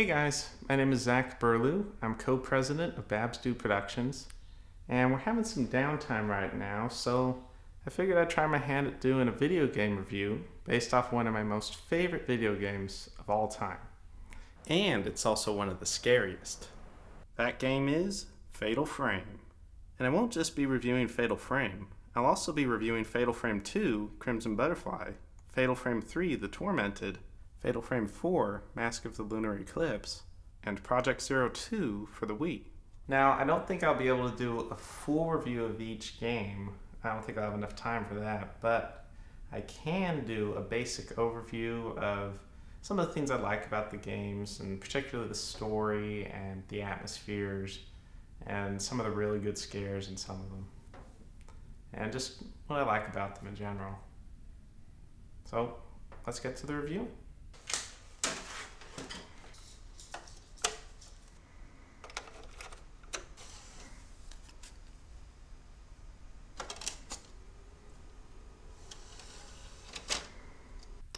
Hey guys, my name is Zack Birlew. I'm co-president of Babs Do Productions, and we're having some downtime right now, so I figured I'd try my hand at doing a video game review based off one of my most favorite video games of all time. And it's also one of the scariest. That game is Fatal Frame. And I won't just be reviewing Fatal Frame, I'll also be reviewing Fatal Frame 2, Crimson Butterfly, Fatal Frame 3, The Tormented, Fatal Frame 4, Mask of the Lunar Eclipse, and Project Zero 2 for the Wii. Now, I don't think I'll be able to do a full review of each game. I don't think I'll have enough time for that, but I can do a basic overview of some of the things I like about the games, and particularly the story and the atmospheres, and some of the really good scares in some of them, and just what I like about them in general. So, let's get to the review.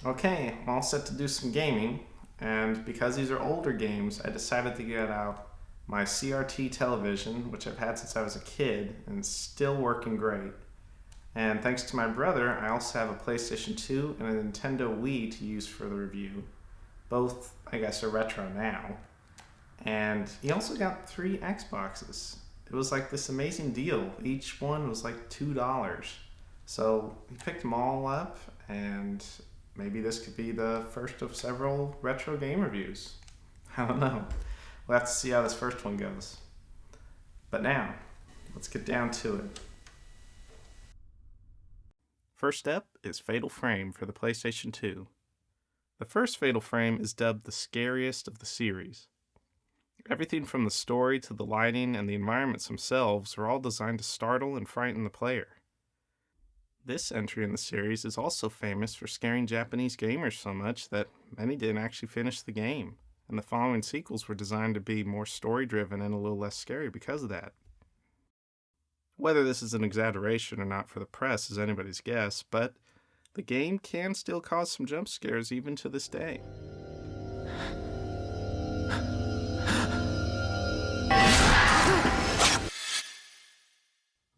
Okay, I'm all set to do some gaming, and because these are older games, I decided to get out my CRT television, which I've had since I was a kid, and it's still working great. And thanks to my brother, I also have a PlayStation 2 and a Nintendo Wii to use for the review. Both, I guess, are retro now. And he also got 3 Xboxes. It was like this amazing deal. Each one was like $2. So he picked them all up, and maybe this could be the first of several retro game reviews. I don't know. We'll have to see how this first one goes. But now, let's get down to it. First up is Fatal Frame for the PlayStation 2. The first Fatal Frame is dubbed the scariest of the series. Everything from the story to the lighting and the environments themselves are all designed to startle and frighten the player. This entry in the series is also famous for scaring Japanese gamers so much that many didn't actually finish the game, and the following sequels were designed to be more story-driven and a little less scary because of that. Whether this is an exaggeration or not for the press is anybody's guess, but the game can still cause some jump scares even to this day.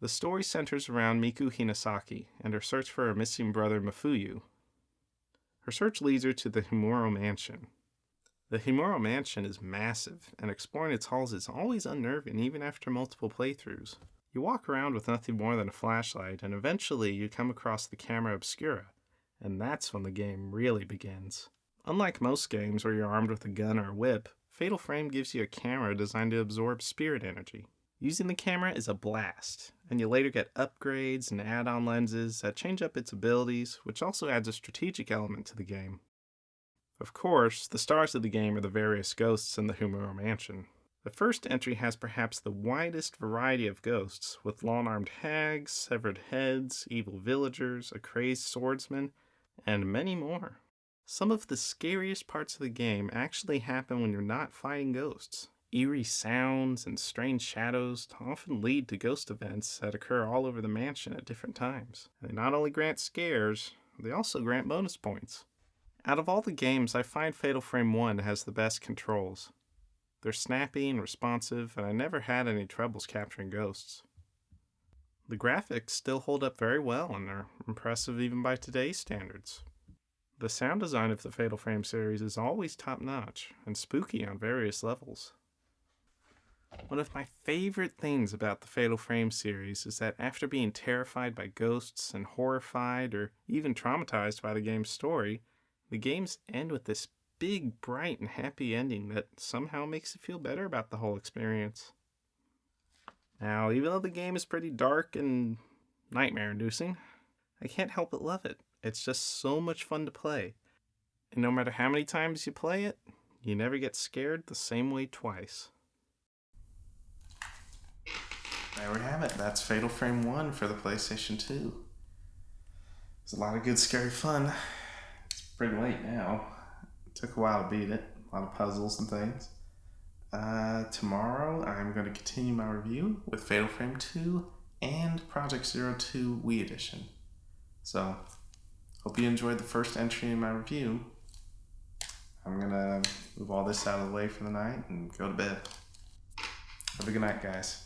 The story centers around Miku Hinasaki and her search for her missing brother Mafuyu. Her search leads her to the Himuro Mansion. The Himuro Mansion is massive, and exploring its halls is always unnerving even after multiple playthroughs. You walk around with nothing more than a flashlight, and eventually you come across the camera obscura, and that's when the game really begins. Unlike most games where you're armed with a gun or a whip, Fatal Frame gives you a camera designed to absorb spirit energy. Using the camera is a blast, and you later get upgrades and add-on lenses that change up its abilities, which also adds a strategic element to the game. Of course, the stars of the game are the various ghosts in the Himuro Mansion. The first entry has perhaps the widest variety of ghosts, with long-armed hags, severed heads, evil villagers, a crazed swordsman, and many more. Some of the scariest parts of the game actually happen when you're not fighting ghosts. Eerie sounds and strange shadows often lead to ghost events that occur all over the mansion at different times. They not only grant scares, they also grant bonus points. Out of all the games, I find Fatal Frame 1 has the best controls. They're snappy and responsive, and I never had any troubles capturing ghosts. The graphics still hold up very well and are impressive even by today's standards. The sound design of the Fatal Frame series is always top-notch and spooky on various levels. One of my favorite things about the Fatal Frame series is that after being terrified by ghosts and horrified or even traumatized by the game's story, the games end with this big, bright, and happy ending that somehow makes you feel better about the whole experience. Now, even though the game is pretty dark and nightmare-inducing, I can't help but love it. It's just so much fun to play. And no matter how many times you play it, you never get scared the same way twice. There we have it. That's Fatal Frame 1 for the PlayStation 2. It's a lot of good scary fun. It's pretty late now. It took a while to beat it. A lot of puzzles and things. Tomorrow I'm going to continue my review with Fatal Frame 2 and Project Zero 2 Wii Edition. So, hope you enjoyed the first entry in my review. I'm gonna move all this out of the way for the night and go to bed. Have a good night, guys.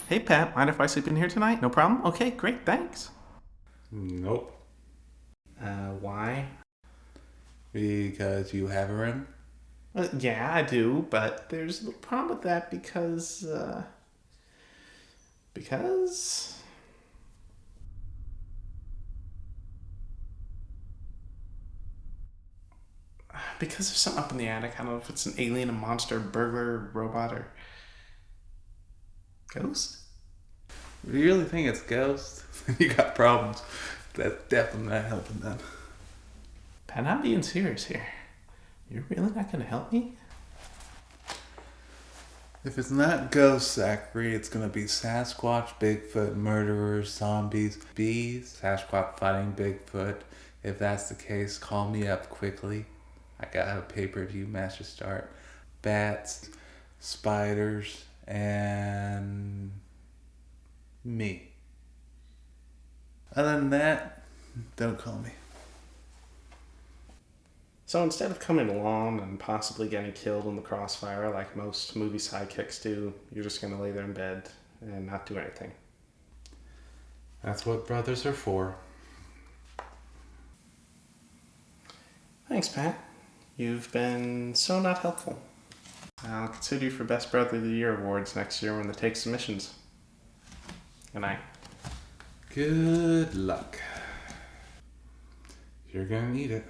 Hey, Pat, mind if I sleep in here tonight? No problem? Okay, great, thanks. Nope. Why? Because you have a room? Yeah, I do, but there's a problem with that because there's something up in the attic. I don't know if it's an alien, a monster, burglar, robot, or ghost. If you really think it's ghosts, you got problems. That's definitely not helping them. Pat, I'm being serious here. You're really not going to help me? If it's not ghosts, Zachary, it's gonna be Sasquatch, Bigfoot, murderers, zombies, bees, Sasquatch fighting Bigfoot. If that's the case, call me up quickly. I got a pay-per-view match to start. Bats, spiders, and me. Other than that, don't call me. So instead of coming along and possibly getting killed in the crossfire like most movie sidekicks do, you're just going to lay there in bed and not do anything. That's what brothers are for. Thanks, Pat. You've been so not helpful. I'll consider you for Best Brother of the Year awards next year when they take submissions. Good night. Good luck. You're gonna need it.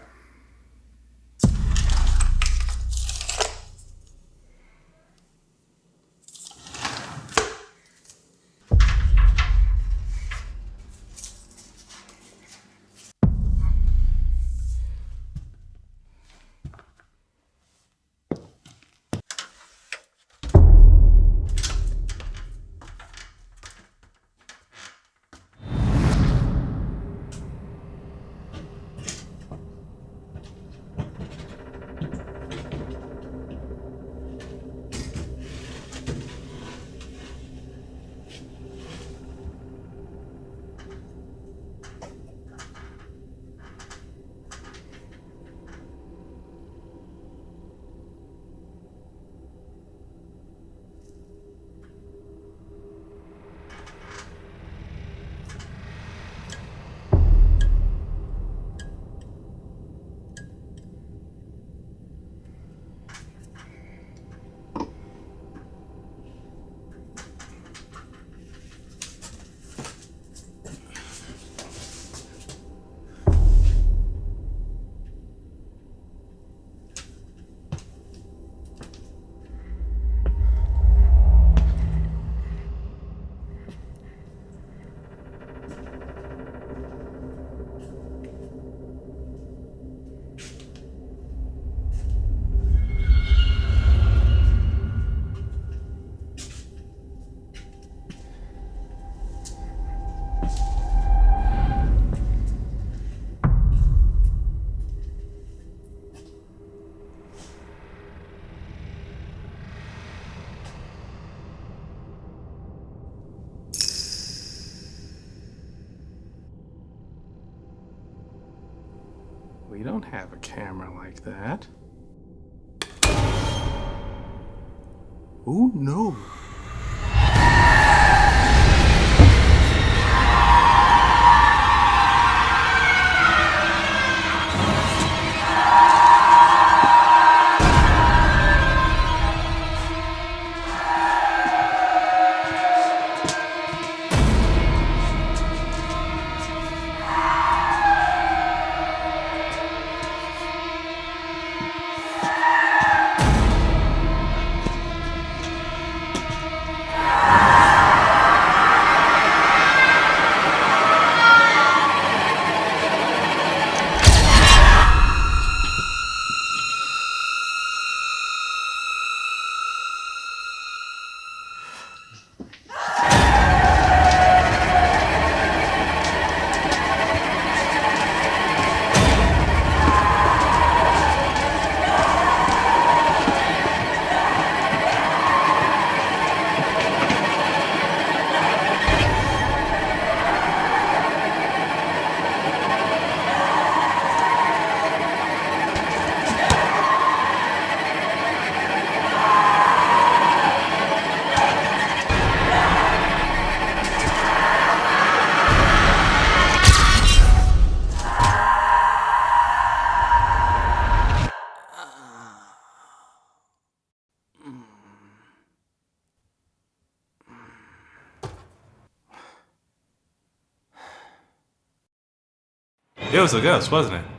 We don't have a camera like that. Oh no. It was a ghost, wasn't it?